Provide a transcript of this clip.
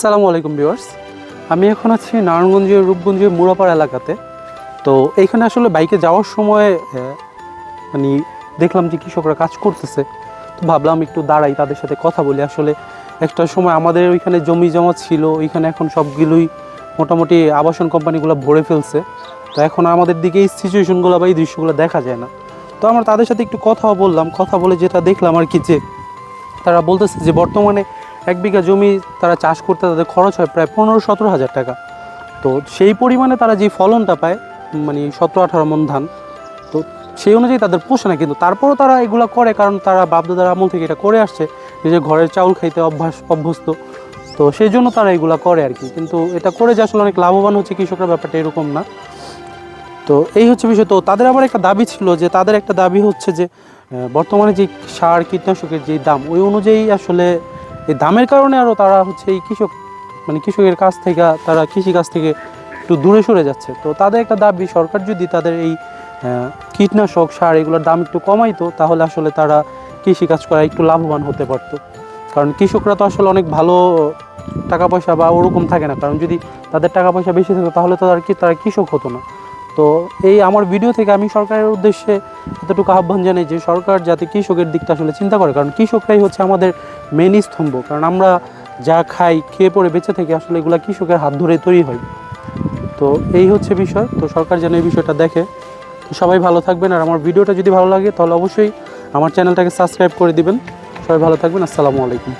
আসসালামু আলাইকুম ভিউয়ার্স। আমি এখন আছি নারায়ণগঞ্জের রূপগঞ্জের মুড়াপাড়া এলাকাতে। তো এইখানে আসলে বাইকে যাওয়ার সময় মানে দেখলাম যে কৃষকরা কাজ করতেছে। তো ভাবলাম একটু দাঁড়াই, তাদের সাথে কথা বলি। আসলে একটা সময় আমাদের ওইখানে জমি জমা ছিল, ওইখানে এখন সবগুলোই মোটামুটি আবাসন কোম্পানিগুলো ভরে ফেলছে। তো এখন আমাদের দিকে এই সিচুয়েশনগুলো বা এই দৃশ্যগুলো দেখা যায় না। তো আমরা তাদের সাথে একটু কথাও বললাম, কথা বলে যেটা দেখলাম আর কি, যে তারা বলতেছে যে বর্তমানে 1 বিঘা জমি তারা চাষ করতে তাদের খরচ হয় প্রায় 15-17 হাজার টাকা। তো সেই পরিমাণে তারা যে ফলনটা পায়, মানে 17-18 মণ ধান, তো সেই অনুযায়ী তাদের পোষে না। কিন্তু তারপরও তারা এগুলো করে, কারণ তারা বাপদাদার আমল থেকে এটা করে আসছে, নিজের ঘরের চাউল খাইতে অভ্যস্ত। তো সেই জন্য তারা এগুলো করে আর কি। কিন্তু এটা করে যে আসলে অনেক লাভবান হচ্ছে কৃষকরা, ব্যাপারটা এরকম না। তো এই হচ্ছে বিষয়। তো তাদের আবার একটা দাবি ছিল, যে তাদের একটা দাবি হচ্ছে যে বর্তমানে যে সার কীটনাশকের যে দাম, ওই অনুযায়ী আসলে এই দামের কারণে আরও তারা হচ্ছে এই কৃষকের কাছ থেকে, তারা কৃষিকাজ থেকে একটু দূরে সরে যাচ্ছে। তো তাদের একটা দাবি, সরকার যদি তাদের এই কীটনাশক সার এগুলোর দাম একটু কমাইতো, তাহলে আসলে তারা কৃষিকাজ করা একটু লাভবান হতে পারতো। কারণ কৃষকরা তো আসলে অনেক ভালো টাকা পয়সা বা ওরকম থাকে না, কারণ যদি তাদের টাকা পয়সা বেশি থাকতো তাহলে তো আর কি তারা কৃষক হতো না। তো এই আমার ভিডিও থেকে আমি সরকারের উদ্দেশ্যে এতটুকু আহ্বান জানাই যে সরকার যাতে কৃষকের দিকটা আসলে চিন্তা করে, কারণ কৃষকরাই হচ্ছে আমাদের মেন স্তম্ভ। কারণ আমরা যা খাই, খেয়ে পরে বেঁচে থাকি, আসলে এগুলো কৃষকের হাত ধরে তৈরি হয়। তো এই হচ্ছে বিষয়। তো সরকার যেন এই বিষয়টা দেখে। তো সবাই ভালো থাকবেন, আর আমার ভিডিওটা যদি ভালো লাগে তাহলে অবশ্যই আমার চ্যানেলটাকে সাবস্ক্রাইব করে দিবেন। সবাই ভালো থাকবেন। আসসালামু আলাইকুম।